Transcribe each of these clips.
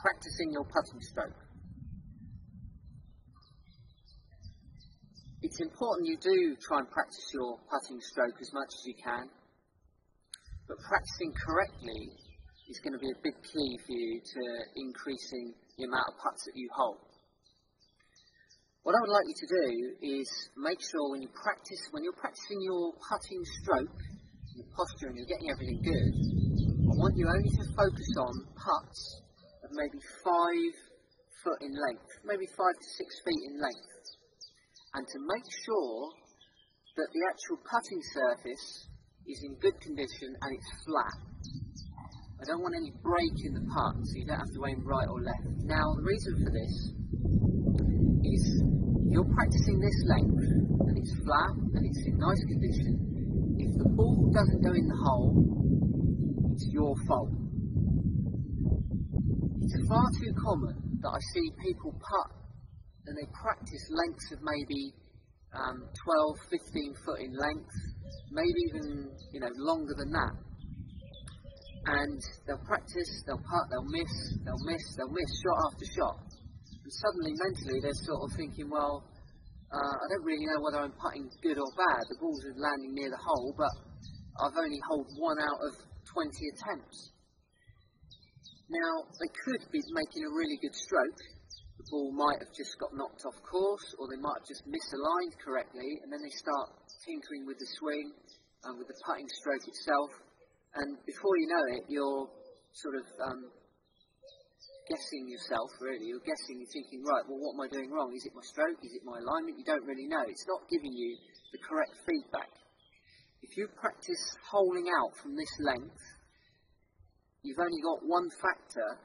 practicing your putting stroke. It's important you do try and practice your putting stroke as much as you can, but practicing correctly is going to be a big key for you to increasing the amount of putts that you hold. What I would like you to do is make sure when you're practicing your putting stroke, your posture, and you're getting everything good, I want you only to focus on putts of maybe 5 foot in length, maybe 5 to 6 feet in length, and to make sure that the actual putting surface is in good condition and it's flat. I don't want any break in the putt, so you don't have to aim right or left. Now, the reason for this is you're practicing this length and it's flat and it's in nice condition. If the ball doesn't go in the hole, it's your fault. It's far too common that I see people putt and they practice lengths of maybe 12, 15 foot in length, maybe even longer than that. And they'll practice, they'll putt, they'll miss, shot after shot. And suddenly, mentally, they're sort of thinking, well, I don't really know whether I'm putting good or bad. The balls are landing near the hole, but I've only holed 1 out of 20 attempts. Now, they could be making a really good stroke. The ball might have just got knocked off course, or they might have just misaligned correctly, and then they start tinkering with the swing and with the putting stroke itself. And before you know it, you're sort of guessing yourself, really. You're thinking, right, well, what am I doing wrong? Is it my stroke? Is it my alignment? You don't really know. It's not giving you the correct feedback. If you practice holing out from this length, you've only got one factor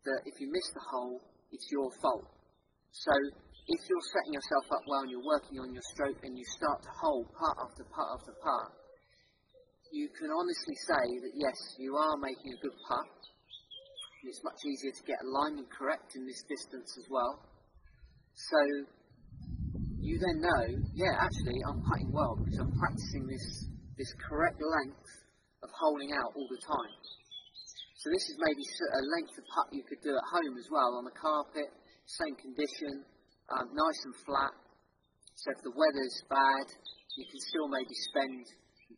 that if you miss the hole, it's your fault. So if you're setting yourself up well and you're working on your stroke and you start to hole putt after putt after putt, you can honestly say that yes, you are making a good putt. It's much easier to get alignment correct in this distance as well. So you then know, yeah, actually I'm putting well because I'm practicing this correct length of holing out all the time. So this is maybe a length of putt you could do at home as well, on the carpet, same condition, nice and flat. So if the weather's bad, you can still maybe spend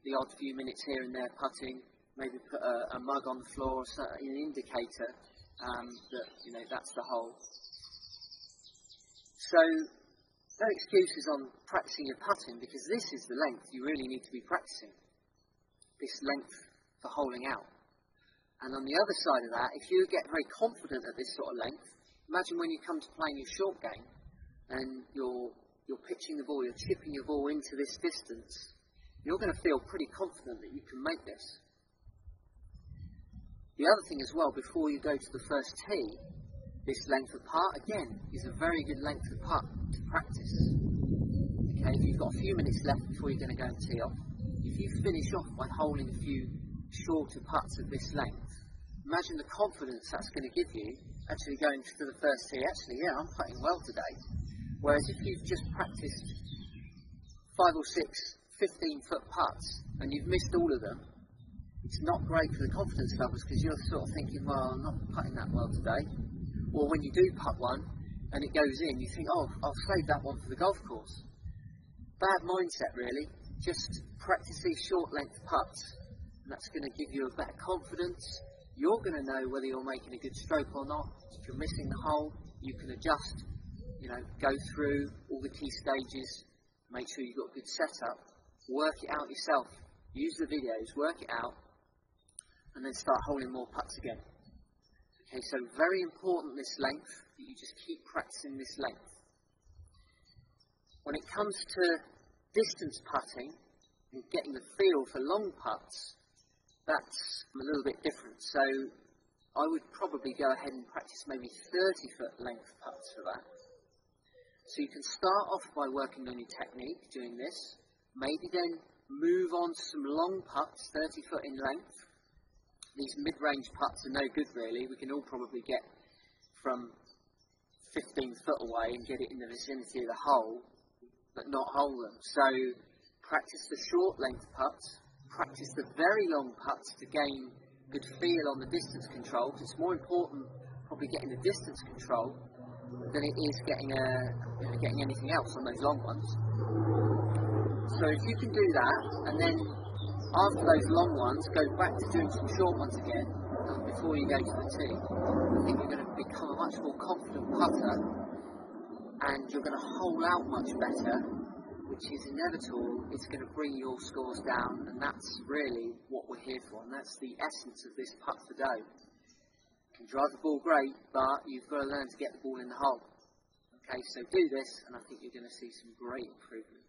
the odd few minutes here and there putting, maybe put a mug on the floor, or an indicator that that's the hole. So no excuses on practicing your putting, because this is the length you really need to be practicing, this length for holing out. And on the other side of that, if you get very confident at this sort of length, imagine when you come to playing your short game and you're pitching the ball, you're chipping your ball into this distance, you're going to feel pretty confident that you can make this. The other thing as well, before you go to the first tee, this length of putt, again, is a very good length of putt to practice. Okay, if you've got a few minutes left before you're going to go and tee off, if you finish off by holding a few shorter putts of this length, imagine the confidence that's going to give you actually going to the first tee. Actually, yeah, I'm putting well today. Whereas if you've just practiced 5 or 6 15-foot putts and you've missed all of them, it's not great for the confidence levels, because you're sort of thinking, well, I'm not putting that well today. Or when you do putt one and it goes in, you think, oh, I'll save that one for the golf course. Bad mindset, really. Just practice these short length putts, and that's going to give you a better confidence. You're going to know whether you're making a good stroke or not. If you're missing the hole, you can adjust, go through all the key stages, make sure you've got a good setup. Work it out yourself. Use the videos, work it out, and then start holding more putts again. Okay, so very important this length, that you just keep practicing this length. When it comes to distance putting and getting the feel for long putts, that's a little bit different. So I would probably go ahead and practice maybe 30-foot length putts for that. So you can start off by working on your technique doing this. Maybe then move on to some long putts, 30 foot in length. These mid-range putts are no good really. We can all probably get from 15 foot away and get it in the vicinity of the hole, but not hole them. So practice the short length putts, practice the very long putts to gain good feel on the distance control, because it's more important probably getting the distance control than it is getting anything else on those long ones. So if you can do that, and then after those long ones, go back to doing some short ones again before you go to the tee, I think you're going to become a much more confident putter, and you're going to hole out much better, which is inevitable. It's going to bring your scores down, and that's really what we're here for, and that's the essence of this putt for go. You can drive the ball great, but you've got to learn to get the ball in the hole. Okay, so do this, and I think you're going to see some great improvement.